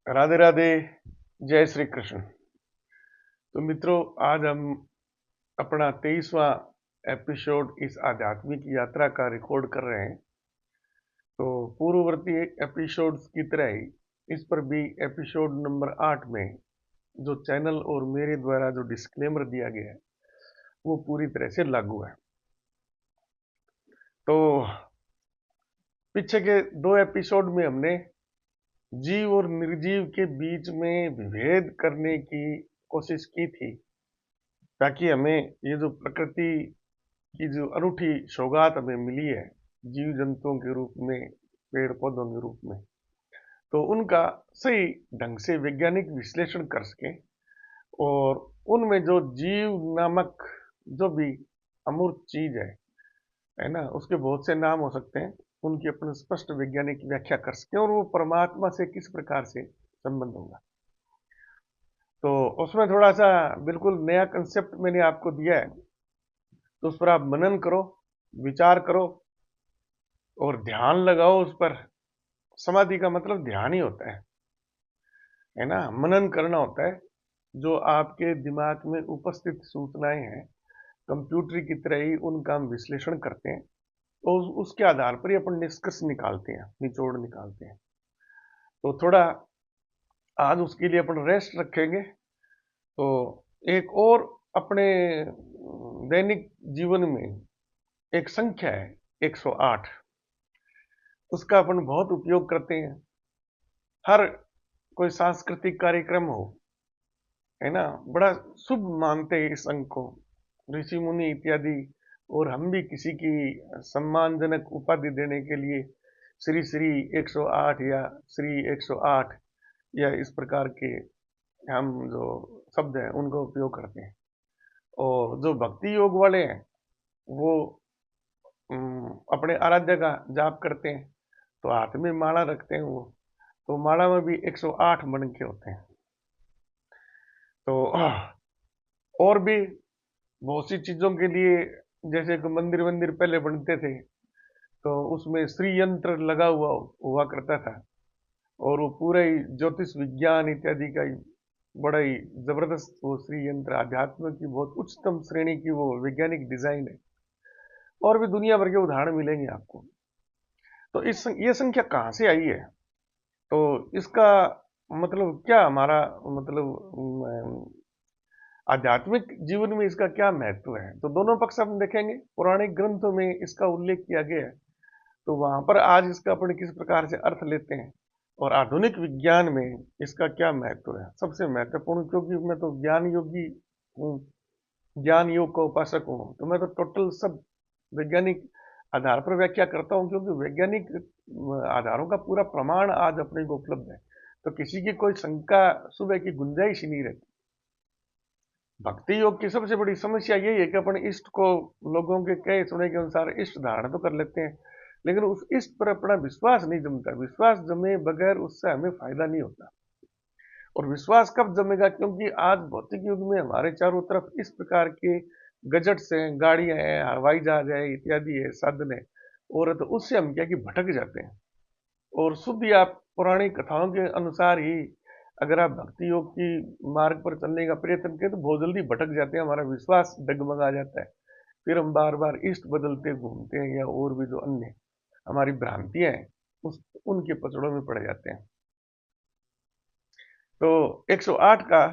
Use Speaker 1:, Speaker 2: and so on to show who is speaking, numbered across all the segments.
Speaker 1: राधे राधे। जय श्री कृष्ण। तो मित्रों, आज हम अपना 23वां एपिसोड इस आध्यात्मिक यात्रा का रिकॉर्ड कर रहे हैं। तो पूर्ववर्ती एपिसोड्स की तरह ही इस पर भी एपिसोड नंबर 8 में जो चैनल और मेरे द्वारा जो डिस्क्लेमर दिया गया है वो पूरी तरह से लागू है। तो पीछे के दो एपिसोड में हमने जीव और निर्जीव के बीच में विभेद करने की कोशिश की थी, ताकि हमें ये जो प्रकृति की जो अनूठी सौगात हमें मिली है जीव जंतुओं के रूप में, पेड़ पौधों के रूप में, तो उनका सही ढंग से वैज्ञानिक विश्लेषण कर सके और उनमें जो जीव नामक जो भी अमूर्त चीज है ना, उसके बहुत से नाम हो सकते हैं, उनकी अपने स्पष्ट वैज्ञानिक व्याख्या कर सके और वो परमात्मा से किस प्रकार से संबंध होगा। तो उसमें थोड़ा सा बिल्कुल नया कंसेप्ट मैंने आपको दिया है, तो उस पर आप मनन करो, विचार करो और ध्यान लगाओ उस पर। समाधि का मतलब ध्यान ही होता है ना, मनन करना होता है। जो आपके दिमाग में उपस्थित सूचनाएं हैं, कंप्यूटर की तरह ही उनका हम विश्लेषण करते हैं, तो उसके आधार पर ही अपन निष्कर्ष निकालते हैं, निचोड़ निकालते हैं। तो थोड़ा आज उसके लिए अपन रेस्ट रखेंगे। तो एक और अपने दैनिक जीवन में एक संख्या है 108, उसका अपन बहुत उपयोग करते हैं। हर कोई सांस्कृतिक कार्यक्रम हो, है ना, बड़ा शुभ मानते हैं इस अंक को, ऋषि मुनि इत्यादि। और हम भी किसी की सम्मानजनक उपाधि देने के लिए श्री श्री 108 या श्री 108 या इस प्रकार के हम जो शब्द हैं उनका उपयोग करते हैं। और जो भक्ति योग वाले हैं वो अपने आराध्य का जाप करते हैं, तो हाथ में माला रखते हैं वो, तो माला में भी 108 मन के होते हैं। तो और भी बहुत सी चीजों के लिए, जैसे कि मंदिर वंदिर पहले बनते थे तो उसमें श्री यंत्र लगा हुआ हुआ करता था, और वो पूरा ही ज्योतिष विज्ञान इत्यादि का ही बड़ा ही जबरदस्त वो श्री यंत्र, अध्यात्म की बहुत उच्चतम श्रेणी की वो वैज्ञानिक डिजाइन है। और भी दुनिया भर के उदाहरण मिलेंगे आपको। तो ये संख्या कहाँ से आई है, तो इसका मतलब क्या, हमारा मतलब आध्यात्मिक जीवन में इसका क्या महत्व है, तो दोनों पक्ष हम देखेंगे। पौराणिक ग्रंथों में इसका उल्लेख किया गया है, तो वहां पर आज इसका अपन किस प्रकार से अर्थ लेते हैं, और आधुनिक विज्ञान में इसका क्या महत्व है, सबसे महत्वपूर्ण। क्योंकि मैं तो ज्ञान योगी हूँ, ज्ञान योग का उपासक हूँ, तो मैं तो टोटल सब वैज्ञानिक आधार पर व्याख्या करता हूँ, क्योंकि वैज्ञानिक आधारों का पूरा प्रमाण आज अपने को उपलब्ध है। तो किसी की कोई शंका सुबह की गुंजाइश ही नहीं रहती। भक्ति योग की सबसे बड़ी समस्या यही है कि अपन इष्ट को लोगों के कहे सुने के अनुसार इष्ट धारण तो कर लेते हैं, लेकिन उस इष्ट पर अपना विश्वास नहीं जमता। विश्वास जमे बगैर उससे हमें फायदा नहीं होता। और विश्वास कब जमेगा, क्योंकि आज भौतिक युग में हमारे चारों तरफ इस प्रकार के गजट्स हैं, गाड़ियां हैं, हवाई जहाज है इत्यादि है, साधन है, और तो उससे हम क्या कि भटक जाते हैं। और शुद्ध या पौराणिक कथाओं के अनुसार ही अगर आप भक्ति योग की मार्ग पर चलने का प्रयत्न करें तो बहुत जल्दी भटक जाते हैं, हमारा विश्वास डगमगा जाता है। फिर हम बार बार इष्ट बदलते घूमते हैं, या और भी जो अन्य हमारी भ्रांतियां हैं उस उनके पचड़ों में पड़ जाते हैं। तो 108 का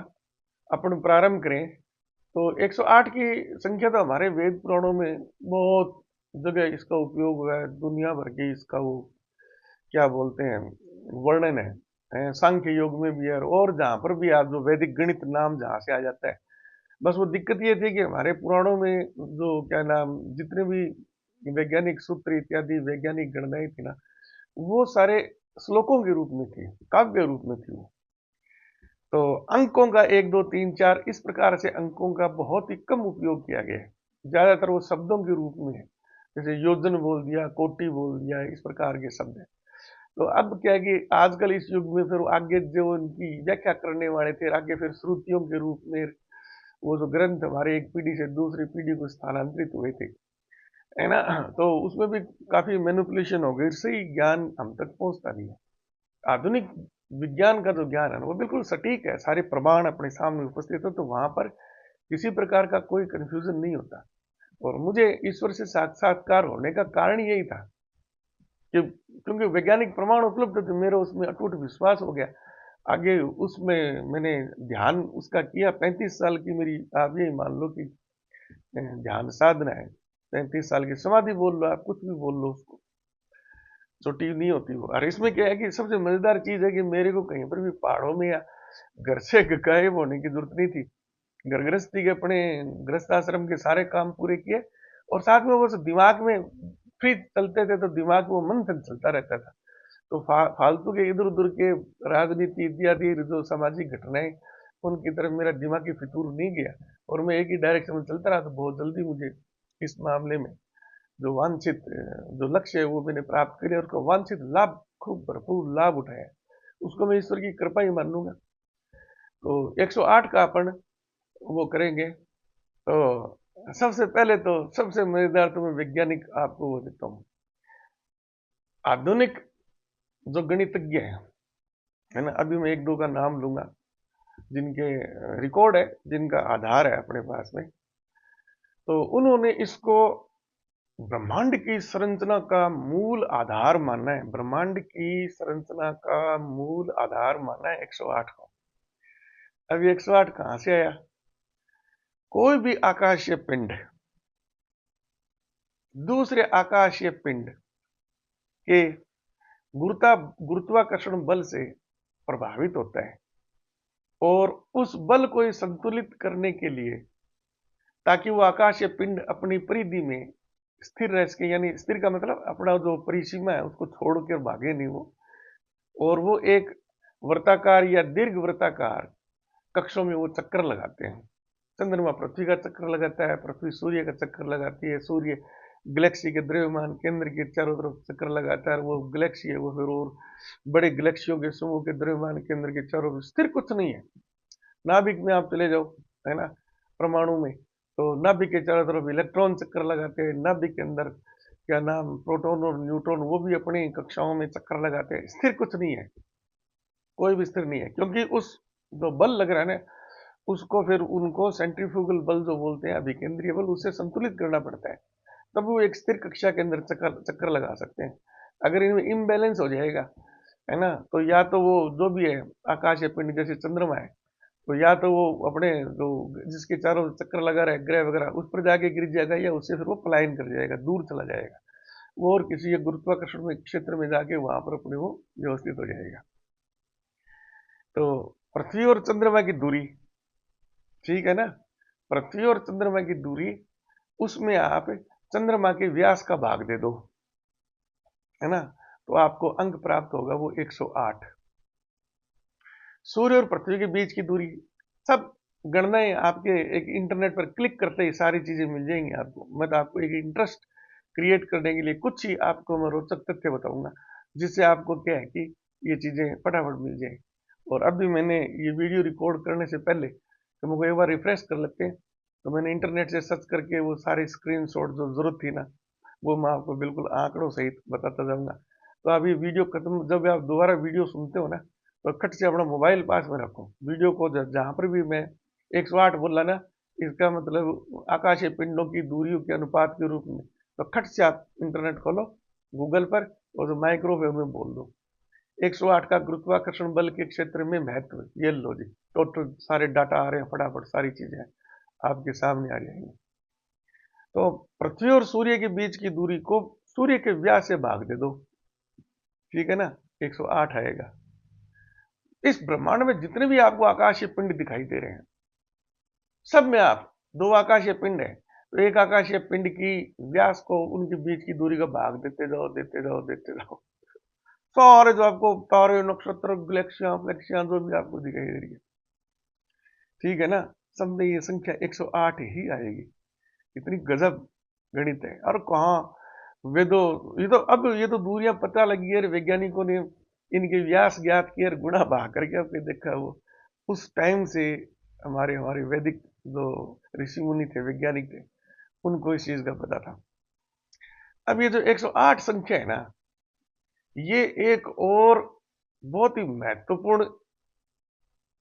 Speaker 1: अपन प्रारंभ करें, तो 108 की संख्या तो हमारे वेद पुराणों में बहुत जगह इसका उपयोग हुआ है। दुनिया भर के इसका वो क्या बोलते हैं, वर्णन है, सांख्य योग में भी है, और जहां पर भी आप जो वैदिक गणित नाम जहां से आ जाता है। बस वो दिक्कत ये थी कि हमारे पुराणों में जो क्या नाम, जितने भी वैज्ञानिक सूत्र इत्यादि वैज्ञानिक गणनाएं थी ना, वो सारे श्लोकों के रूप में थी, काव्य रूप में थी वो। तो अंकों का 1 2 3 4 इस प्रकार से अंकों का बहुत ही कम उपयोग किया गया है। ज्यादातर वो शब्दों के रूप में है, जैसे योजन बोल दिया, कोटि बोल दिया, इस प्रकार के शब्द है। तो अब क्या है कि आजकल इस युग में फिर आगे जो उनकी व्याख्या करने वाले थे, आगे फिर श्रुतियों के रूप में वो जो ग्रंथ हमारे एक पीढ़ी से दूसरी पीढ़ी को स्थानांतरित हुए थे, है ना, तो उसमें भी काफी मैनिपुलेशन हो गई, सही ज्ञान हम तक पहुंचता नहीं है। आधुनिक विज्ञान का जो ज्ञान है ना वो बिल्कुल सटीक है, सारे प्रमाण अपने सामने उपस्थित है, तो वहां पर किसी प्रकार का कोई कंफ्यूजन नहीं होता। और मुझे ईश्वर से साक्षात्कार होने का कारण यही था कि क्योंकि वैज्ञानिक प्रमाण उपलब्ध थे, मेरा उसमें अटूट विश्वास हो गया। आगे उसमें मैंने ध्यान उसका किया, 35 साल की मेरी, आप यही मान लो कि ध्यान साधना है। 35 साल की समाधि बोल लो, आप कुछ भी बोल लो, उसको छोटी नहीं होती वो। और इसमें क्या है कि सबसे मजेदार चीज है कि मेरे को कहीं पर भी पहाड़ों में या घर से गायब होने की जरूरत नहीं थी। घर गृहस्थी के अपने गृहस्थ आश्रम के सारे काम पूरे किए, और साथ में वो दिमाग में फ्री चलते थे, तो दिमाग में वो मंथन चलता रहता था। तो फालतू के इधर उधर के राजनीति इत्यादि जो सामाजिक घटनाएं, उनकी तरफ मेरा दिमागी फितूर नहीं गया, और मैं एक ही डायरेक्शन में चलता रहा। तो बहुत जल्दी मुझे इस मामले में जो वांछित जो लक्ष्य है वो मैंने प्राप्त करे, और उसका वांछित लाभ, खूब भरपूर लाभ उठाया। उसको मैं ईश्वर की कृपा ही मानूंगा। तो 108 का अपन वो करेंगे। तो सबसे पहले तो सबसे मजेदार तो मैं वैज्ञानिक आपको वो देता हूँ। आधुनिक जो गणितज्ञ है ना, अभी मैं एक दो का नाम लूंगा जिनके रिकॉर्ड है, जिनका आधार है अपने पास में। तो उन्होंने इसको ब्रह्मांड की संरचना का मूल आधार माना है। ब्रह्मांड की संरचना का मूल आधार माना है 108 को। अब 108 कहां से आया? कोई भी आकाशीय पिंड दूसरे आकाशीय पिंड के गुरुत्वाकर्षण बल से प्रभावित होता है, और उस बल को संतुलित करने के लिए, ताकि वो आकाशीय पिंड अपनी परिधि में स्थिर रह सके, यानी स्थिर का मतलब अपना जो परिसीमा है उसको छोड़कर भागे नहीं वो, और वो एक वृत्ताकार या दीर्घ वृत्ताकार कक्षों में वो चक्कर लगाते हैं। चंद्रमा पृथ्वी का चक्कर लगाता है, पृथ्वी सूर्य का चक्कर लगाती है, सूर्य गैलेक्सी के द्रव्यमान केंद्र के चारों तरफ चक्कर लगाता है, वो गैलेक्सी है वो फिर और बड़े गैलेक्सियों के समूह के द्रव्यमान केंद्र के चारों तरफ स्थिर कुछ नहीं है। नाभिक में आप चले जाओ, है ना, परमाणु में, तो नाभिक के चारों तरफ इलेक्ट्रॉन चक्कर लगाते हैं। नाभिक के अंदर क्या नाम, प्रोटॉन और न्यूट्रॉन, वो भी अपनी कक्षाओं में चक्कर लगाते हैं। स्थिर कुछ नहीं है, कोई भी स्थिर नहीं है, क्योंकि उस जो बल लग रहा है ना, उसको फिर उनको सेंट्रीफ्यूगल बल जो बोलते हैं, अभिकेंद्रीय बल, उससे संतुलित करना पड़ता है, तब वो एक स्थिर कक्षा के अंदर चक्कर चक्कर लगा सकते हैं। अगर इनमें इम्बैलेंस हो जाएगा, है ना, तो या तो वो जो भी है आकाशीय पिंड जैसे चंद्रमा है, तो या तो वो अपने जो जिसके चारों चक्कर लगा रहे ग्रह वगैरह उस पर जाके गिर जाएगा, या उससे फिर वो पलायन कर जाएगा, दूर चला जाएगा, वो और किसी गुरुत्वाकर्षण में क्षेत्र में जाके वहां पर अपने वो व्यवस्थित हो जाएगा। तो पृथ्वी और चंद्रमा की दूरी, ठीक है ना, पृथ्वी और चंद्रमा की दूरी, उसमें आप चंद्रमा के व्यास का भाग दे दो, है ना, तो आपको अंक प्राप्त होगा वो 108। सूर्य और पृथ्वी के बीच की दूरी, सब गणनाएं आपके एक इंटरनेट पर क्लिक करते ही सारी चीजें मिल जाएंगी आपको। मैं तो आपको एक इंटरेस्ट क्रिएट करने के लिए कुछ ही आपको मैं रोचक तथ्य बताऊंगा, जिससे आपको क्या है कि ये चीजें फटाफट मिल जाए। और अभी मैंने ये वीडियो रिकॉर्ड करने से पहले तो मुझे एक बार रिफ्रेश कर लेते हैं, तो मैंने इंटरनेट से सर्च करके वो सारे स्क्रीनशॉट जो जरूरत थी ना, वो मैं आपको बिल्कुल आंकड़ों सहित बताता जाऊंगा। तो अभी वीडियो खत्म, जब आप दोबारा वीडियो सुनते हो ना, तो खट से अपना मोबाइल पास में रखो, वीडियो को जहां पर भी मैं 108 बोला ना, इसका मतलब आकाशीय पिंडों की दूरियों के अनुपात के रूप में, तो खट से आप इंटरनेट खोलो गूगल पर, और जो माइक्रोवेव में बोल दो 108 का गुरुत्वाकर्षण बल के क्षेत्र में महत्व, ये लो जी, टोटल सारे डाटा आ रहे हैं, फटाफट सारी चीजें आपके सामने आ जाएंगी। तो पृथ्वी और सूर्य के बीच की दूरी को सूर्य के व्यास से भाग दे दो, ठीक है ना, 108 आएगा। इस ब्रह्मांड में जितने भी आपको आकाशीय पिंड दिखाई दे रहे हैं, सब में आप दो आकाशीय पिंड है, तो एक आकाशीय पिंड की व्यास को उनके बीच की दूरी का भाग देते जाओ, देते जाओ, देते जाओ, सारे जो आपको तारे, नक्षत्र, गैलेक्सियां फ्लैक्सियां जो भी आपको दिखाई दे रही है, ठीक है ना, सब में ये संख्या 108 ही आएगी। इतनी गजब गणित है। और कहाँ वेदों, ये तो दूरियां पता लगी है, वैज्ञानिकों ने इनके व्यास ज्ञात किए और गुणा भाग करके आपने देखा वो उस टाइम से हमारे हमारे वैदिक जो ऋषि मुनि थे, वैज्ञानिक थे, उनको इस चीज का पता था। अब ये जो 108 संख्या है ना, ये एक और बहुत ही महत्वपूर्ण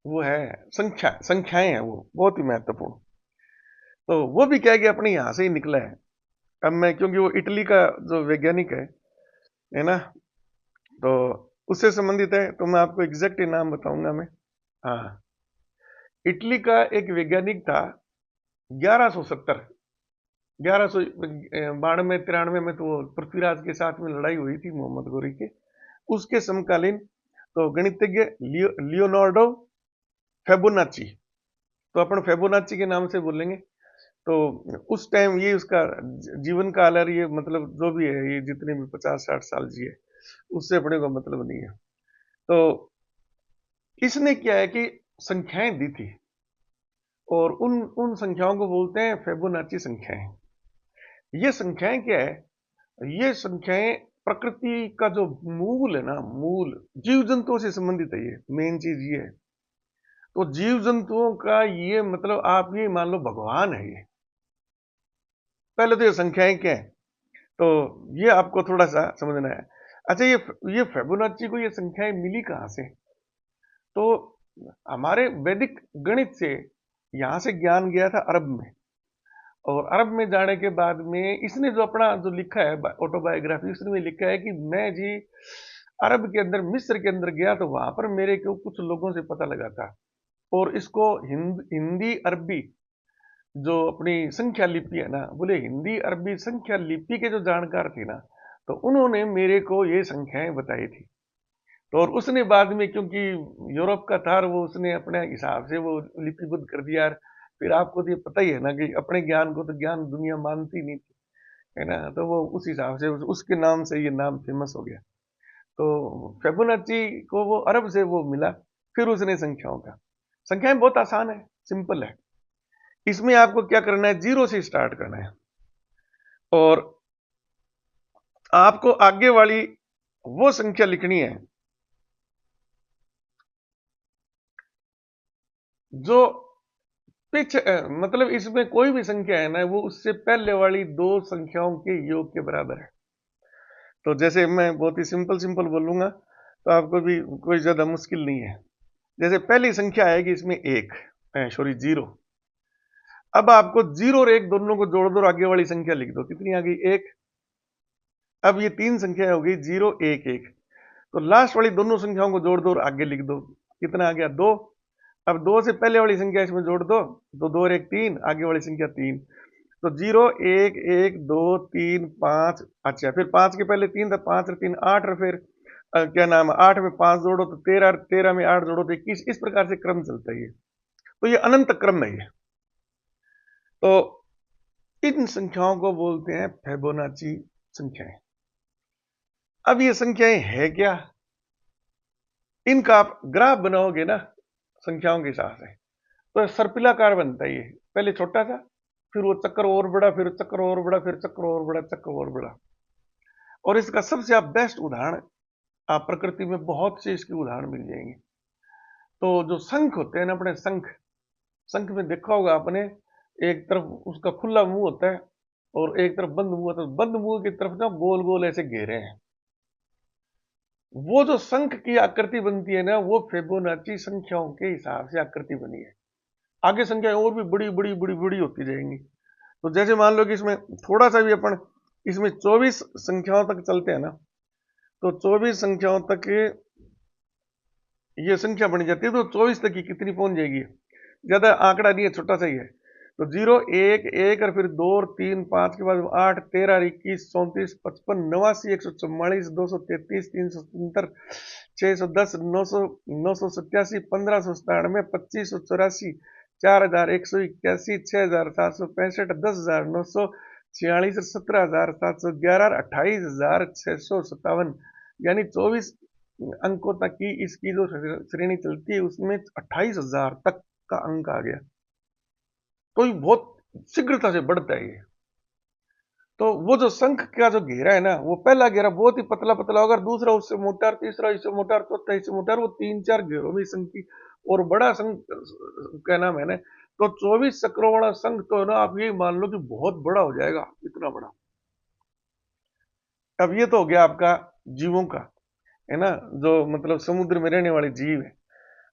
Speaker 1: वो है, संख्याएं हैं, वो बहुत ही महत्वपूर्ण। तो वो भी क्या है कि अपने यहां से ही निकला है। अब मैं, क्योंकि वो इटली का जो वैज्ञानिक है ना, तो उससे संबंधित है, तो मैं आपको एग्जैक्ट नाम बताऊंगा मैं। हाँ, इटली का एक वैज्ञानिक था, 1170, 1192 में तो पृथ्वीराज के साथ में लड़ाई हुई थी मोहम्मद गोरी के, उसके समकालीन। तो गणितज्ञ लियोनार्डो फेबोनाची, तो अपन फेबोनाची के नाम से बोलेंगे। तो उस टाइम ये उसका जीवन काल है, ये मतलब जो भी है, ये जितने भी 50-60 साल जिए, उससे अपने को मतलब नहीं है। तो इसने क्या है कि संख्याएं दी थी, और उन उन संख्याओं को बोलते हैं फेबोनाची संख्याएं। ये संख्याएं क्या है? ये संख्याएं प्रकृति का जो मूल है ना, मूल जीव जंतुओं से संबंधित है, ये मेन चीज ये है। तो जीव जंतुओं का ये मतलब आप ये मान लो भगवान है ये। पहले तो ये संख्याएं क्या है, तो ये आपको थोड़ा सा समझना है। अच्छा, ये फेबोनाची को ये संख्याएं मिली कहां से? तो हमारे वैदिक गणित से यहां से ज्ञान गया था अरब में, और अरब में जाने के बाद में इसने जो अपना जो लिखा है ऑटोबायोग्राफी, उसने लिखा है कि मैं जी अरब के अंदर, मिस्र के अंदर गया, तो वहां पर मेरे को कुछ लोगों से पता लगा था, और इसको हिंदी अरबी जो अपनी संख्या लिपि है ना, बोले हिंदी अरबी संख्या लिपि के जो जानकार थे ना, तो उन्होंने मेरे को ये संख्याएं बताई थी। तो और उसने बाद में, क्योंकि यूरोप का था, वो उसने अपने हिसाब से वो लिपिबद्ध कर दिया। फिर आपको तो ये पता ही है ना कि अपने ज्ञान को तो ज्ञान दुनिया मानती नहीं थी, है ना, तो वो उस हिसाब से उसके नाम से ये नाम फेमस हो गया। तो फेबोनाची को वो अरब से वो मिला, फिर उसने संख्याओं का, संख्याएं बहुत आसान है, सिंपल है। इसमें आपको क्या करना है, जीरो से स्टार्ट करना है, और आपको आगे वाली वो संख्या लिखनी है जो मतलब इसमें कोई भी संख्या है ना, वो उससे पहले वाली दो संख्याओं के योग के बराबर है। तो जैसे मैं बहुत ही सिंपल सिंपल बोलूंगा, तो आपको भी कोई ज्यादा मुश्किल नहीं है। जैसे पहली संख्या आएगी इसमें एक, सॉरी जीरो। अब आपको जीरो और एक दोनों को जोड़ दो और आगे वाली संख्या लिख दो, कितनी आ गई, एक। अब ये तीन संख्या हो गई, जीरो एक एक। तो लास्ट वाली दोनों संख्याओं को जोड़ दो और आगे लिख दो, कितना आ गया, दो। अब दो से पहले वाली संख्या इसमें जोड़ दो, तो दो और एक तीन, आगे वाली संख्या तीन। तो जीरो एक एक दो तीन पांच, अच्छा फिर पांच के पहले तीन था, पांच और तीन आठ, और फिर क्या नाम है, आठ में पांच जोड़ो तो तेरह, तेरह में आठ जोड़ो तो 21। इस प्रकार से क्रम चलता है ये। तो ये अनंत क्रम है ये। तो इन संख्याओं को बोलते हैं फेबोनाची संख्याएं। अब ये संख्याएं है क्या, इनका आप ग्राफ बनाओगे ना संख्याओं के हिसाब से, तो सर्पिलाकार बनता है ये। पहले छोटा सा, फिर वो चक्कर और बड़ा, फिर चक्कर और बड़ा, फिर चक्कर और बड़ा, चक्कर और बड़ा। और इसका सबसे आप बेस्ट उदाहरण, आप प्रकृति में बहुत से इसके उदाहरण मिल जाएंगे। तो जो शंख होते हैं ना, अपने शंख, शंख में देखा होगा आपने, एक तरफ उसका खुला मुंह होता है और एक तरफ बंद मुंह होता है। बंद मुंह की तरफ ना गोल गोल ऐसे घेरे हैं। वो जो शंख की आकृति बनती है ना, वो फिबोनाची संख्याओं के हिसाब से आकृति बनी है। आगे संख्याएं और भी बड़ी बड़ी बड़ी बड़ी होती जाएंगी। तो जैसे मान लो कि इसमें थोड़ा सा भी अपन इसमें 24 संख्याओं तक चलते हैं ना, तो 24 संख्याओं तक ये संख्या बन जाती है। तो 24 तक की कितनी पहुंच जाएगी, ज्यादा आंकड़ा नहीं है, छोटा सा ही है। तो जीरो एक एक, और फिर दो और तीन, पांच के बाद आठ, तेरह, 21, 34, 55, 89, 144, 233, 377, 610, 900, 987, 1597, 2584, 4181, 6765, 10,946, 17,711, 28,657, यानी 24 अंकों तक की इसकी जो श्रेणी चलती है, उसमें 28,000 तक का अंक आ गया। तो ये बहुत शीघ्रता से बढ़ता है ये। तो वो जो शंख का जो घेरा है ना, वो पहला घेरा बहुत ही पतला पतला होगा, दूसरा उससे मोटा, तीसरा इससे मोटा, चौथा इससे मोटा, वो तीन चार घेरों में शंख की, और बड़ा शंख क्या नाम है ना। तो 24 चक्रों वाला शंख तो है ना, आप ये मान लो कि बहुत बड़ा हो जाएगा, इतना बड़ा। अब ये तो हो गया आपका जीवों का, है ना, जो मतलब समुद्र में रहने वाले जीव है।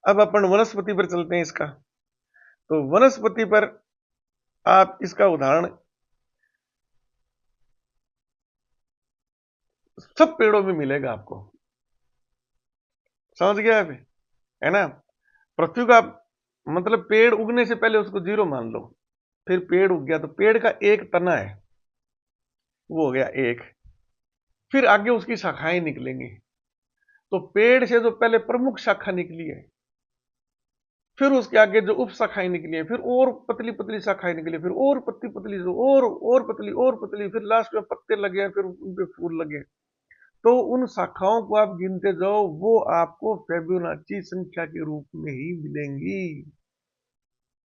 Speaker 1: अब अपन वनस्पति पर चलते हैं इसका। तो वनस्पति पर आप इसका उदाहरण सब पेड़ों में मिलेगा आपको। समझ गया आप? है ना? पृथ्वी का मतलब पेड़ उगने से पहले उसको जीरो मान लो, फिर पेड़ उग गया तो पेड़ का एक तना है, वो हो गया एक। फिर आगे उसकी शाखाएं निकलेंगी। तो पेड़ से जो पहले प्रमुख शाखा निकली है, फिर उसके आगे जो उप शाखाएं निकली है, फिर और पतली पतली शाखाएं निकली, फिर और पतली पतली, जो और पतली और पतली, फिर लास्ट में पत्ते लगे, फिर उन पे फूल लगे। तो उन शाखाओं को आप गिनते जाओ, वो आपको फिबोनाची संख्या के रूप में ही मिलेंगी।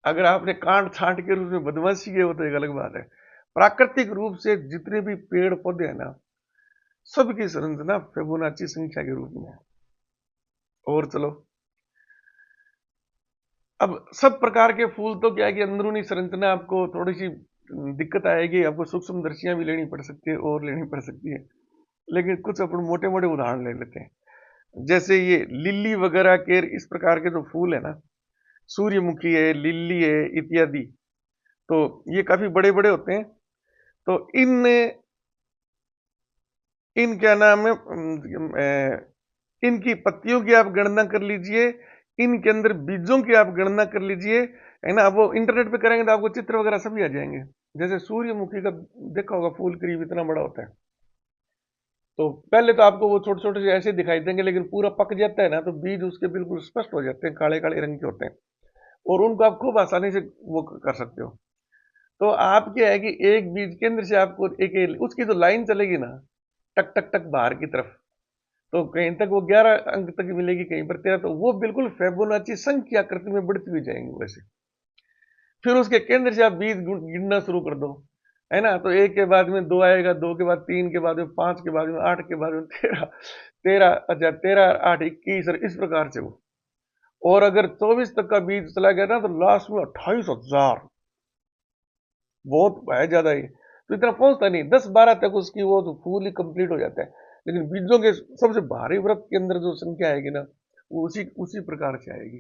Speaker 1: अगर आपने कांट छांट के रूप में बदमाशी की हो तो एक अलग बात है। प्राकृतिक रूप से जितने भी पेड़ पौधे हैं ना, सबकी संरचना फिबोनाची संख्या के रूप में है। और चलो, अब सब प्रकार के फूल तो क्या है कि अंदरूनी संरचना आपको थोड़ी सी दिक्कत आएगी, आपको सूक्ष्मदर्शियां भी लेनी पड़ सकती है और लेनी पड़ सकती है। लेकिन कुछ अपन मोटे मोटे उदाहरण ले लेते हैं। जैसे ये लिली वगैरह के इस प्रकार के जो फूल है ना, सूर्यमुखी है, लिली है इत्यादि, तो ये काफी बड़े बड़े होते हैं। तो इन इन क्या नाम है, इनकी पत्तियों की आप गणना कर लीजिए, इनके अंदर बीजों की आप गणना कर लीजिए, है ना। वो इंटरनेट पे करेंगे तो आपको चित्र वगैरह सभी आ जाएंगे। जैसे सूर्यमुखी का देखा होगा फूल करीब इतना बड़ा होता है। तो पहले तो आपको वो छोटे छोटे से ऐसे दिखाई देंगे, लेकिन पूरा पक जाता है ना तो बीज उसके बिल्कुल स्पष्ट हो जाते हैं, काले काले रंग के होते हैं, और उनको आप खूब आसानी से वो कर सकते हो। तो आप क्या है कि एक बीज केंद्र से आपको उसकी जो लाइन चलेगी ना, टक टक टक बाहर की तरफ, तो कहीं तक वो 11 अंक तक मिलेगी, कहीं पर 13, तो वो बिल्कुल फिबोनाची संख्या आकृति में बढ़ती हुई जाएंगी वैसे। फिर उसके केंद्र से आप बीज गिनना शुरू कर दो, है ना। तो एक के बाद में दो आएगा, दो के बाद तीन, के बाद में पांच, के बाद में आठ, के बाद में तेरह, तेरह अच्छा 13, 8, 21, और इस प्रकार से वो। और अगर 24 तक का बीज चला गया ना तो लास्ट में 28,000, बहुत है ज्यादा ही। तो इतना पहुंचता नहीं, 10-12 तक उसकी वो तो फूल ही कंप्लीट हो जाता है। लेकिन बीजों के सबसे भारी व्रत के अंदर जो संख्या आएगी ना, वो उसी उसी प्रकार से आएगी।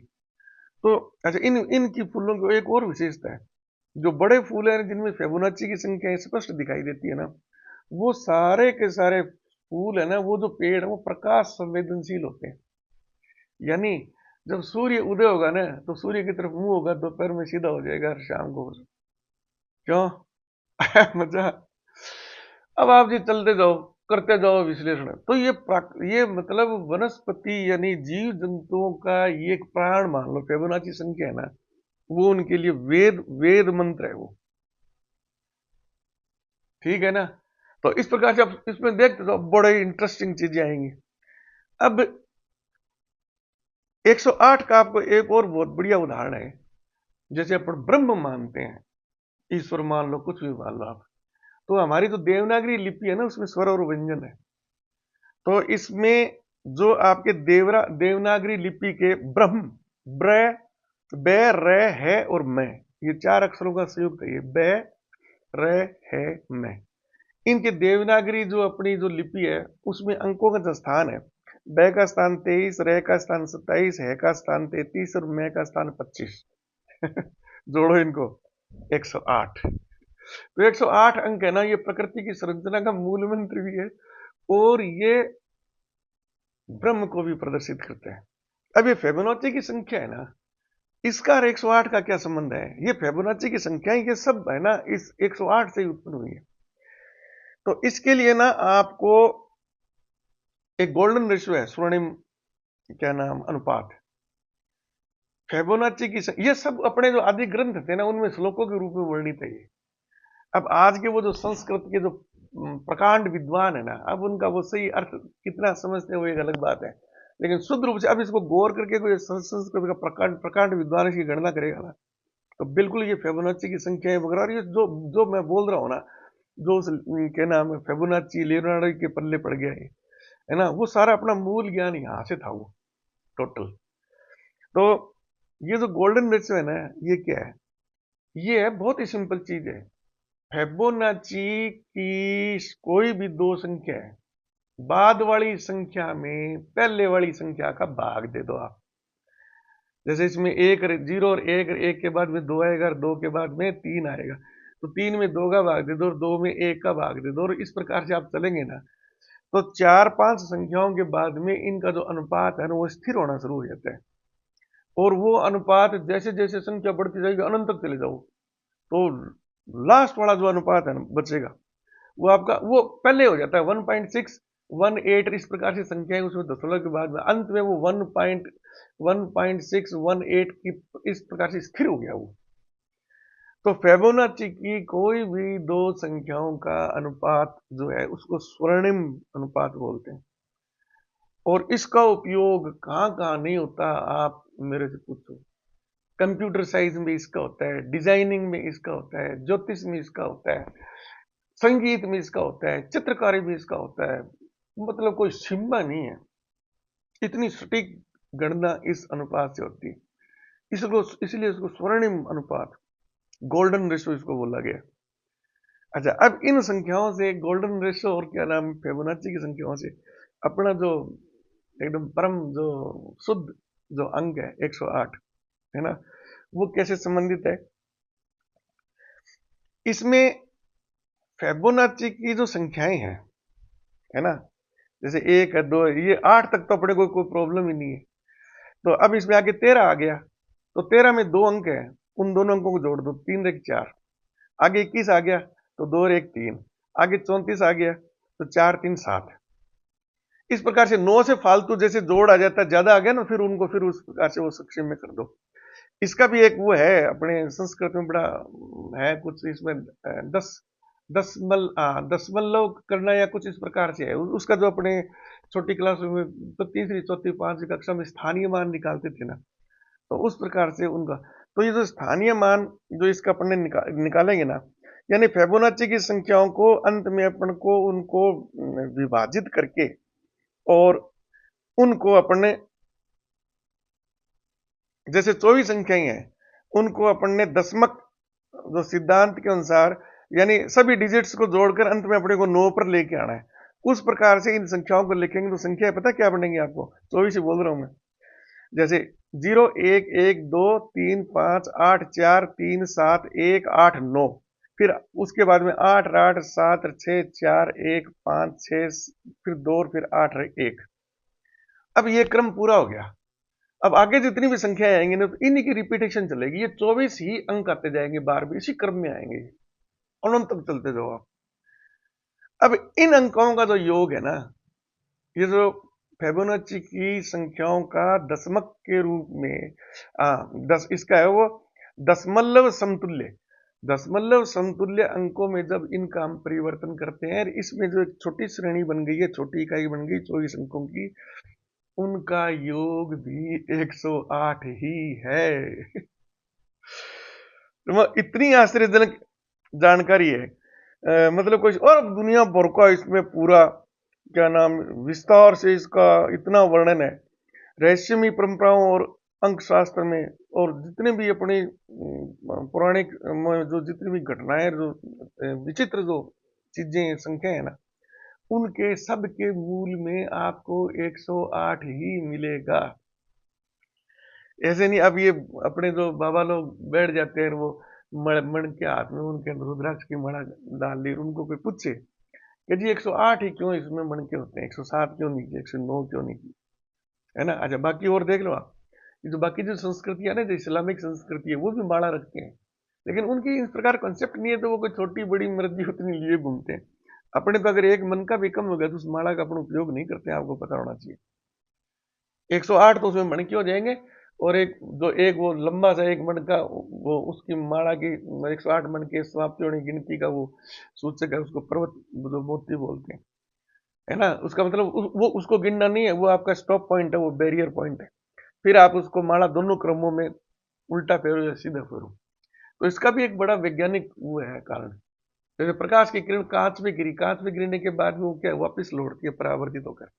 Speaker 1: तो अच्छा, इनकी फूलों की एक और विशेषता है। जो बड़े फूल हैं जिनमें फिबोनाची की संख्या स्पष्ट दिखाई देती है ना, वो सारे के सारे फूल है ना, वो जो पेड़ है वो प्रकाश संवेदनशील होते हैं। यानी जब सूर्य उदय होगा ना तो सूर्य की तरफ मुंह होगा, दोपहर में सीधा हो जाएगा, और शाम को क्यों मजा। अब आप जी चलते जाओ, करते जाओ विश्लेषण, तो ये मतलब वनस्पति यानी जीव जंतुओं का ये एक प्राण मान लो, फिबोनाची संख्या है ना, वो उनके लिए वेद वेद मंत्र है वो। ठीक है ना। तो इस प्रकार से आप इसमें देखते जाओ, बड़े इंटरेस्टिंग चीजें आएंगी। अब 108 का आपको एक और बहुत बढ़िया उदाहरण है। जैसे अपन ब्रह्म मानते हैं, ईश्वर मान लो, कुछ भी मान लो आप, तो हमारी जो देवनागरी लिपि है ना, उसमें स्वर और व्यंजन है। तो इसमें जो आपके देवनागरी लिपि के ब्रह्म, ब्र, ब, र, है और मैं, ये चार अक्षरों का संयुक्त है, ये ब, र, है, मैं। इनके देवनागरी जो अपनी जो लिपि है उसमें अंकों का जो स्थान है, ब का स्थान 23, र का स्थान 27, है का स्थान 33 और मैं का स्थान 25। जोड़ो इनको, 108। तो 108 अंक है ना, ये प्रकृति की संरचना का मूल मंत्र भी है, और ये ब्रह्म को भी प्रदर्शित करते हैं। अब ये फिबोनाची की संख्या है ना, इसका और 108 का क्या संबंध है? ये फिबोनाची की संख्या, ये सब है ना इस 108 से ही उत्पन्न हुई है। तो इसके लिए ना आपको एक गोल्डन रेशियो है, स्वर्णिम क्या नाम अनुपात। फिबोनाची की ये सब अपने जो आदि ग्रंथ थे ना, उनमें श्लोकों के रूप में वर्णित है ये। अब आज के वो जो संस्कृत के जो प्रकांड विद्वान है ना, अब उनका वो सही अर्थ कितना समझते हैं वो एक अलग बात है। लेकिन शुद्ध रूप से अब इसको गौर करके कोई संस्कृत का प्रकांड प्रकांड विद्वान इसकी गणना करेगा ना, तो बिल्कुल ये फिबोनाची की संख्या है वगैरह, ये जो जो मैं बोल रहा हूँ ना, जो क्या नाम है फिबोनाची लियोनार्डो के पल्ले पड़ गया है ना, वो सारा अपना मूल ज्ञान यहाँ से था वो टोटल। तो ये जो गोल्डन रेशियो है ना, ये क्या है? ये है बहुत ही सिंपल चीज है। फिबोनाची की कोई भी दो संख्या है बाद वाली संख्या में पहले वाली संख्या का भाग दे दो आप। जैसे इसमें एक जीरो और एक के बाद में दो आएगा और दो के बाद में तीन आएगा, तो तीन में दो का भाग दे दो और दो में एक का भाग दे दो, और इस प्रकार से आप चलेंगे ना, तो चार पांच संख्याओं के बाद में इनका जो अनुपात है ना वो स्थिर होना शुरू हो जाता है। और वो अनुपात जैसे जैसे संख्या बढ़ती जाएगी अनंत तक चले जाओ, तो लास्ट वाला जो अनुपात है ना बचेगा, वो आपका वो पहले हो जाता है 1.6 1.8, इस प्रकार से संख्याएं उसमें दशमलव के बाद में अंत में वो 1.618 की इस प्रकार से स्थिर हो गया वो। तो फिबोनाची की कोई भी दो संख्याओं का अनुपात जो है उसको स्वर्णिम अनुपात बोलते हैं। और इसका उपयोग कहाँ कहाँ नहीं होता आप मेरे से पूछो। कंप्यूटर साइंस में इसका होता है, डिजाइनिंग में इसका होता है, ज्योतिष में इसका होता है, संगीत में इसका होता है, चित्रकारी में इसका होता है। मतलब कोई सीमा नहीं है, इतनी सटीक गणना इस अनुपात से होती है। इसको इसलिए इसको स्वर्णिम अनुपात, गोल्डन रेशो इसको बोला गया। अच्छा, अब इन संख्याओं से गोल्डन रेशो और क्या नाम फिबोनाची की संख्याओं से अपना जो एकदम परम जो शुद्ध जो अंक है 108 है ना, वो कैसे संबंधित इसमें फिबोनाची की जो संख्याएं हैं है ना, जैसे एक है दो है, ये 8 तक तो अपने को कोई प्रॉब्लम ही नहीं है। तो अब इसमें आगे 13 आ गया, तो 13 में दो अंक है, उन दोनों अंकों को जोड़ दो, 3 एक 4। आगे 21 आ गया तो 2 और 1 3। आगे 34 आ गया तो 4 3 7। इस प्रकार से 9 से फालतू जैसे जोड़ आ जाता है, ज्यादा आ गया ना, फिर उनको फिर उस प्रकार से वो संक्षेप में कर दो। इसका भी एक वो है अपने संस्कृत में बड़ा है कुछ इसमें 10 दशमलव करना या कुछ इस प्रकार से है उसका, जो अपने छोटी क्लास में तो तीसरी चौथी पांचवी कक्षा में स्थानीय मान निकालते थे ना, तो उस प्रकार से उनका, तो ये जो स्थानीय मान जो इसका अपने निकालेंगे ना, यानी फिबोनाची की संख्याओं को अंत में अपन को उनको विभाजित करके और उनको अपने जैसे 24 संख्याएं हैं उनको अपन ने दशमक जो सिद्धांत के अनुसार यानी सभी डिजिट्स को जोड़कर अंत में अपने को 9 पर लेके आना है, उस प्रकार से इन संख्याओं को लिखेंगे तो संख्या पता क्या बनेंगी आपको, 24 ही बोल रहा हूं मैं। जैसे 0 1 1 2 3 5 8 4 3 7 1 8 9, फिर उसके बाद में 8 8 7 6 4 1 5 6, फिर 2 और फिर 8 1। अब ये क्रम पूरा हो गया। अब आगे जितनी भी संख्याएं आएंगी ना, तो इन्हीं की रिपीटेशन चलेगी, ये 24 ही अंक आते जाएंगे, बार भी इसी क्रम में आएंगे, अनंत तक चलते जाओ आप। अब इन अंकों का जो योग है ना, ये जो फिबोनाची की संख्याओं का दशमक के रूप में इसका है वो दशमलव समतुल्य। दशमलव समतुल्य अंकों में जब इनका हम परिवर्तन करते हैं, इसमें जो एक छोटी श्रेणी बन गई है, छोटी इकाई बन गई 24 अंकों की, उनका योग भी 108 ही है। तो इतनी आश्चर्यजनक जानकारी है, मतलब कुछ और दुनिया भर का इसमें पूरा क्या नाम विस्तार से इसका इतना वर्णन है रहस्यमयी परंपराओं और अंक शास्त्र में, और जितने भी अपनी पौराणिक जो जितनी भी घटनाएं जो विचित्र जो चीजें संख्या है ना, उनके सब के मूल में आपको 108 ही मिलेगा। ऐसे नहीं अब ये अपने जो बाबा लोग बैठ जाते हैं वो मण के हाथ में उनके रुद्राक्ष की मणा डाल ली, उनको कोई पूछे कि जी 108 ही क्यों इसमें मण के होते हैं, 107 क्यों नहीं की, 109 क्यों नहीं की, है ना। अच्छा, बाकी और देख लो आप, ये जो बाकी जो संस्कृति है ना, जो इस्लामिक संस्कृति है, वो भी माला रखते हैं, लेकिन उनकी इस प्रकार कॉन्सेप्ट नहीं है, तो वो कोई छोटी बड़ी मर्जी उतनी लिए घूमते हैं। अपने तो अगर एक मन का भी कम हो गया तो उस माला का अपन उपयोग नहीं करते, आपको पता होना चाहिए। 108 तो उसमें मण के हो जाएंगे, और एक जो एक वो लंबा सा एक मण का वो उसकी माला की 108 मण के समाप्ति होने गिनती का वो सूचक है, उसको पर्वत जो मोती बोलते हैं, है ना। उसका मतलब वो उसको गिनना नहीं है, वो आपका स्टॉप पॉइंट है, वो बैरियर पॉइंट है। फिर आप उसको माला दोनों क्रमों में उल्टा फेरो या सीधा फेरो, तो इसका भी एक बड़ा वैज्ञानिक वो है कारण। जैसे प्रकाश की किरण कांच में गिरी, कांच में गिरने के बाद में वो क्या वापस लौटती है परावर्तित होकर।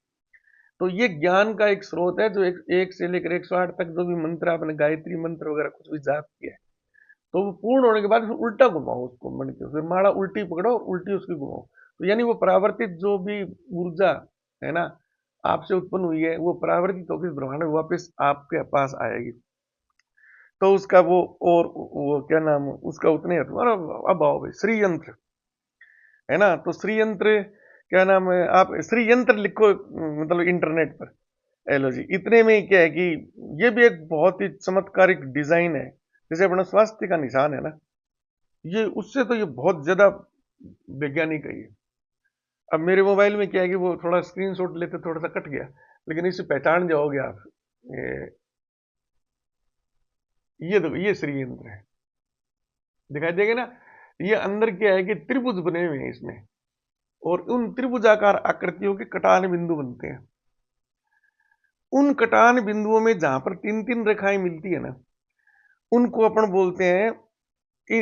Speaker 1: तो ये ज्ञान का एक स्रोत है, जो एक से लेकर 108 तक जो भी मंत्र आपने गायत्री मंत्र वगैरह कुछ भी जाप किया है, तो वो पूर्ण होने के बाद फिर उल्टा घुमाओ उसको मन के, फिर माला उल्टी पकड़ो और उल्टी उसकी घुमाओ, तो यानी वो परावर्तित जो भी ऊर्जा है ना, आपसे उत्पन्न हुई है, वो परावर्तित होकर इस ब्रह्मांड में वापस आपके पास आएगी। तो उसका और वो क्या नाम, उसका उतने तुम्हारा। अब आओ भाई श्री यंत्र, है ना, तो श्री यंत्र क्या नाम है, आप श्री यंत्र लिखो मतलब इंटरनेट पर, एलो जी, इतने में ही क्या है कि ये भी एक बहुत ही चमत्कारिक डिजाइन है, जैसे अपना स्वास्थ्य का निशान है ना, ये उससे तो ये बहुत ज्यादा वैज्ञानिक है ये। अब मेरे मोबाइल में क्या है कि वो थोड़ा स्क्रीनशॉट लेते थोड़ा सा कट गया, लेकिन इसे पहचान जाओगे आप। ये देखो, ये श्री यंत्र है, दिखाई देगा ना। ये अंदर क्या है कि त्रिभुज बने हुए हैं इसमें, और उन त्रिभुजाकार आकृतियों के कटान बिंदु बनते हैं। उन कटान बिंदुओं में जहां पर तीन तीन रेखाएं मिलती है ना, उनको अपन बोलते हैं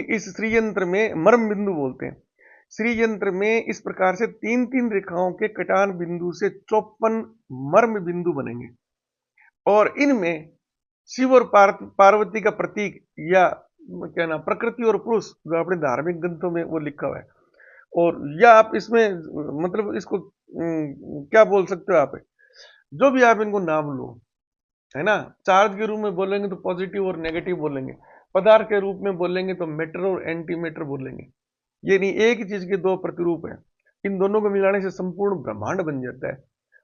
Speaker 1: इस श्री यंत्र में मर्म बिंदु बोलते हैं। श्री यंत्र में इस प्रकार से तीन तीन रेखाओं के कटान बिंदु से 54 मर्म बिंदु बनेंगे, और इनमें शिव और पार्वती का प्रतीक, या क्या नाम, प्रकृति और पुरुष, जो अपने धार्मिक ग्रंथों में वो लिखा हुआ है। और या आप इसमें मतलब इसको क्या बोल सकते हो आप, जो भी आप इनको नाम लो, है ना। चार्ज के रूप में बोलेंगे तो पॉजिटिव और नेगेटिव बोलेंगे, पदार्थ के रूप में बोलेंगे तो मैटर और एंटी मैटर बोलेंगे। ये नहीं एक ही चीज के दो प्रतिरूप है, इन दोनों को मिलाने से संपूर्ण ब्रह्मांड बन जाता है,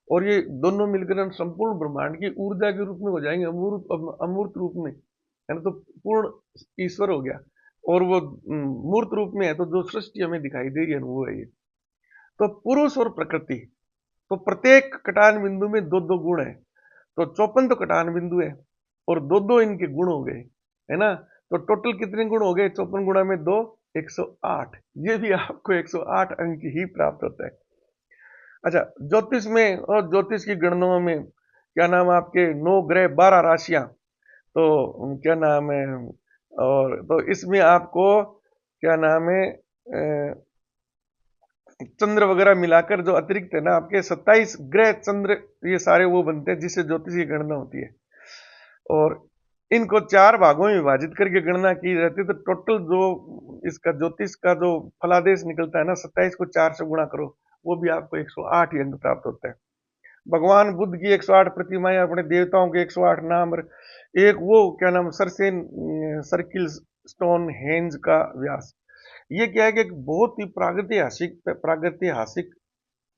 Speaker 1: और ये दोनों मिलकर हम संपूर्ण ब्रह्मांड की ऊर्जा के रूप में हो जाएंगे, अमूर्त अमूर्त रूप में, है ना। तो पूर्ण ईश्वर हो गया, और वो मूर्त रूप में है, तो जो सृष्टि हमें दिखाई दे रही है वो है ये। तो पुरुष और प्रकृति, तो प्रत्येक कटान बिंदु में दो दो गुण है, तो 54 तो कटान बिंदु है, और दो दो इनके गुण हो गए, है ना। तो टोटल कितने गुण हो गए, 54 गुणा में दो, 108। ये भी आपको 108 अंक ही प्राप्त होता है। अच्छा, ज्योतिष में और ज्योतिष की गणनाओं में क्या नाम, आपके 9 ग्रह 12 राशियां, तो क्या नाम है, और तो इसमें आपको क्या नाम है, चंद्र वगैरह मिलाकर जो अतिरिक्त है ना, आपके 27 ग्रह चंद्र, ये सारे वो बनते हैं जिससे ज्योतिष की गणना होती है। और इनको 4 भागों में विभाजित करके गणना की जाती है, तो टोटल जो इसका ज्योतिष का जो फलादेश निकलता है ना, 27 को 4 से गुणा करो, वो भी आपको 108 ही अंक प्राप्त होता है। भगवान बुद्ध की 108 प्रतिमाएं, अपने देवताओं के 108 नाम, एक वो क्या नाम, सरसेन सर्किल स्टोन हेंज का व्यास। ये क्या है कि एक बहुत ही प्रागैतिहासिक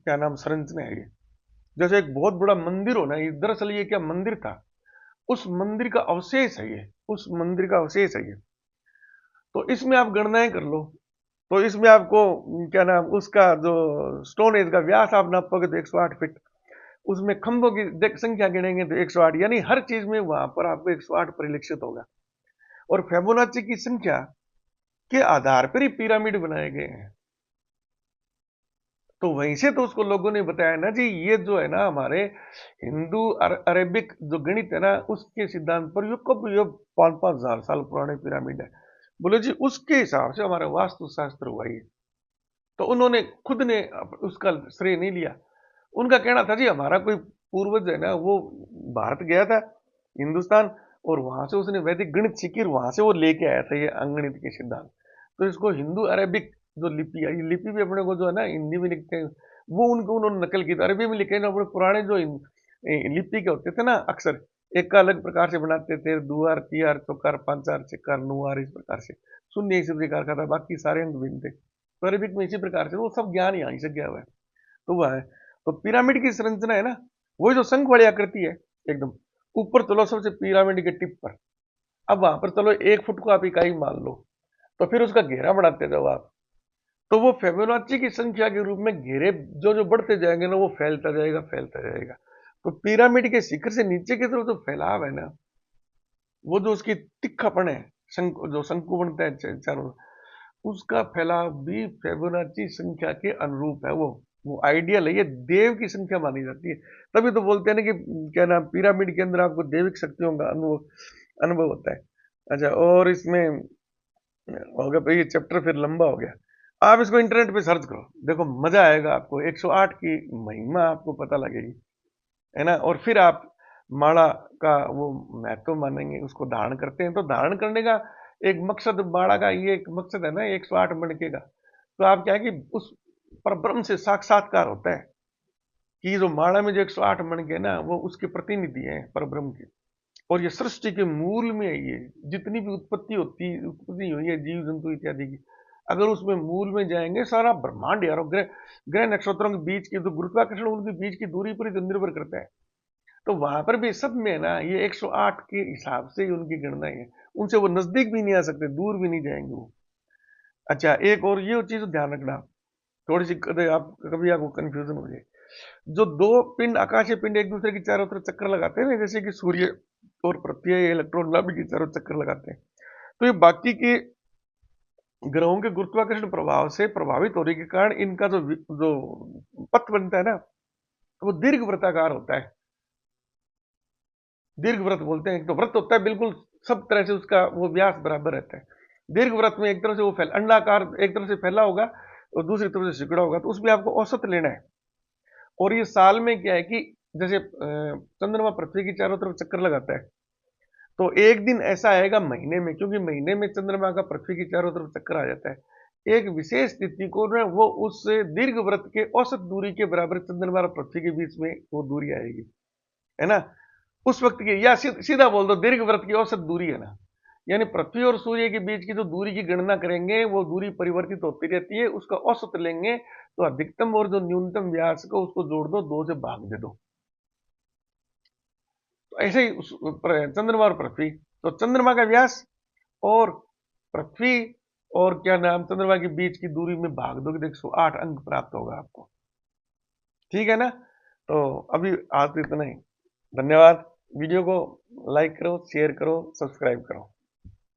Speaker 1: क्या नाम संरचना है ये। जैसे एक बहुत बड़ा मंदिर हो ना, ये दरअसल ये क्या मंदिर था, उस मंदिर का अवशेष है ये, उस मंदिर का अवशेष है ये। तो इसमें आप गणनाएं कर लो, तो इसमें आपको क्या नाम, उसका जो स्टोन एज का व्यास आप नापोगे तो 108 फीट, उसमें खंभों की संख्या गिनेंगे तो 108, यानी हर चीज में वहां पर आपको 108 परिलक्षित होगा। और फिबोनाची की संख्या के आधार पर ही पिरामिड बनाए गए हैं। तो वहीं से तो उसको लोगों ने बताया ना जी, ये जो है ना हमारे हिंदू अरेबिक जो गणित है ना, उसके सिद्धांत पर ये कब, ये 5,000 साल पुराने पिरामिड है। बोले जी उसके हिसाब से हमारा वास्तु शास्त्र हुआ ये। तो उन्होंने खुद ने उसका श्रेय नहीं लिया। उनका कहना था जी हमारा कोई पूर्वज है ना, वो भारत गया था, हिंदुस्तान, और वहां से उसने वैदिक गणित सीखी, वहां से वो लेके आया था ये अंगणित के सिद्धांत। तो इसको हिंदू अरेबिक जो लिपि है, ये लिपि भी अपने को जो है ना हिंदी में लिखते हैं, वो उनको उन्होंने नकल की। अरबी में लिखे ना, अपने पुराने जो लिपि के होते थे ना अक्षर, एक का अलग प्रकार से बनाते थे, दुआर तियार चौकार पांचार चिकार नुआर, इस प्रकार से। शून्य इसी प्रकार का था, बाकी सारे अंक भिन्न थे। तो अरेबिक में इसी प्रकार से वो सब ज्ञान यहाँ से गया हुआ है। तो वह है, तो पिरामिड की संरचना है ना, वही जो शंख वाली आकृति है एकदम ऊपर, चलो सबसे पिरामिड के टिप पर, अब वहां पर चलो 1 फुट को आप इकाई मान लो, तो फिर उसका घेरा बढ़ाते जाओ आप, तो वो फिबोनाची की संख्या के रूप में घेरे जो जो बढ़ते जाएंगे ना, वो फैलता जाएगा फैलता जाएगा। तो पिरामिड के शिखर से नीचे की तरफ जो फैलाव है ना, वो जो उसकी तिखपन है, जो शंकु बनता है चारों, उसका फैलाव भी फिबोनाची संख्या के अनुरूप है। वो आइडियल है, ये देव की संख्या मानी जाती है। तभी तो बोलते हैं ना कि क्या नाम, पिरामिड के अंदर आपको देविक शक्तियों का अनुभव अनुभव होता है। अच्छा, और इसमें हो गया भाई, ये चैप्टर फिर लंबा हो गया। आप इसको इंटरनेट पे सर्च करो, देखो मजा आएगा आपको, 108 की महिमा आपको पता लगेगी, है ना। और फिर आप माला का वो महत्व मानेंगे, उसको धारण करते हैं, तो धारण करने का एक मकसद, माला का ये एक मकसद है ना 108 मणके का। तो आप क्या है कि उस परब्रह्म से साक्षात्कार होता है, कि जो माला में जो 108 मणि है ना, वो उसके प्रतिनिधि हैं परब्रह्म के। और ये सृष्टि के मूल में है, ये जितनी भी उत्पत्ति हुई है जीव जंतु इत्यादि की, अगर उसमें मूल में जाएंगे सारा ब्रह्मांड यार, ग्रह ग्रह नक्षत्रों के बीच की जो गुरुत्वाकर्षण उनके बीच की दूरी पर ही निर्भर करता है। तो वहां पर भी सब में ना ये 108 के हिसाब से ही उनकी गणना है, उनसे वो नजदीक भी नहीं आ सकते, दूर भी नहीं जाएंगे वो। अच्छा, एक और ये चीज ध्यान रखना, थोड़ी सी कभी आपको कंफ्यूजन हो जाए। जो दो पिंड, आकाशीय पिंड एक दूसरे की चारों तरफ चक्कर लगाते हैं ना, जैसे कि सूर्य और पृथ्वी इलेक्ट्रॉन नाभिक की चारों चक्कर लगाते हैं, तो ये बाकी के ग्रहों के गुरुत्वाकर्षण प्रभाव से प्रभावित होने के कारण इनका जो पथ बनता है ना, वो दीर्घ वृत्ताकार होता है। दीर्घ व्रत बोलते हैं। एक तो व्रत होता है बिल्कुल सब तरह से उसका वो व्यास बराबर रहता है। दीर्घ व्रत में एक तरह से वो अंडाकार एक तरफ से फैला होगा और दूसरी तरफ से सिकुड़ा होगा, तो उसमें आपको औसत लेना है। और ये साल में क्या है कि जैसे चंद्रमा पृथ्वी की चारों तरफ चक्कर लगाता है, तो एक दिन ऐसा आएगा महीने में, क्योंकि महीने में चंद्रमा का पृथ्वी की चारों तरफ चक्कर आ जाता है, एक विशेष तिथि को ना वो उस दीर्घ व्रत के औसत दूरी के बराबर चंद्रमा और पृथ्वी के बीच में वो दूरी आएगी, है ना। उस वक्त की, या सीधा बोल दो दीर्घ व्रत की औसत दूरी है ना, यानी पृथ्वी और सूर्य के बीच की जो दूरी की गणना करेंगे वो दूरी परिवर्तित होती रहती है, उसका औसत लेंगे तो अधिकतम और जो न्यूनतम व्यास को उसको जोड़ दो, 2 से भाग दे दो। तो ऐसे ही चंद्रमा और पृथ्वी, तो चंद्रमा का व्यास और पृथ्वी और क्या नाम चंद्रमा के बीच की दूरी में भाग दोगे तो 108 अंक प्राप्त होगा आपको। ठीक है ना। तो अभी आज तो इतना ही। धन्यवाद। वीडियो को लाइक करो, शेयर करो, सब्सक्राइब करो।